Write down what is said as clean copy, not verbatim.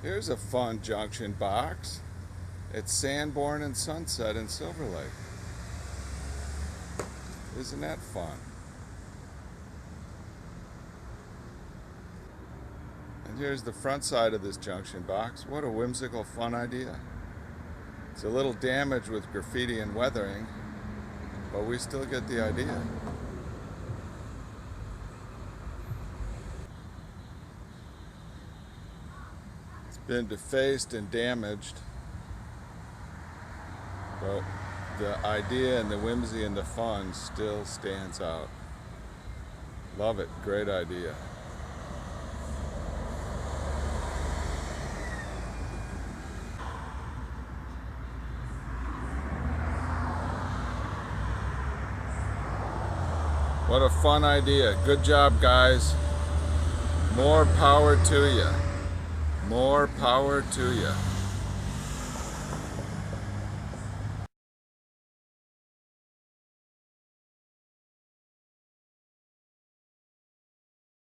Here's a fun junction box. It's Sanborn and Sunset in Silverlake. Isn't that fun? And here's the front side of this junction box. What a whimsical, fun idea. It's a little damaged with graffiti and weathering, but we still get the idea. It's been defaced and damaged, but the idea and the whimsy and the fun still stands out. Love it. Great idea. What a fun idea. Good job, guys. More power to you. More power to you.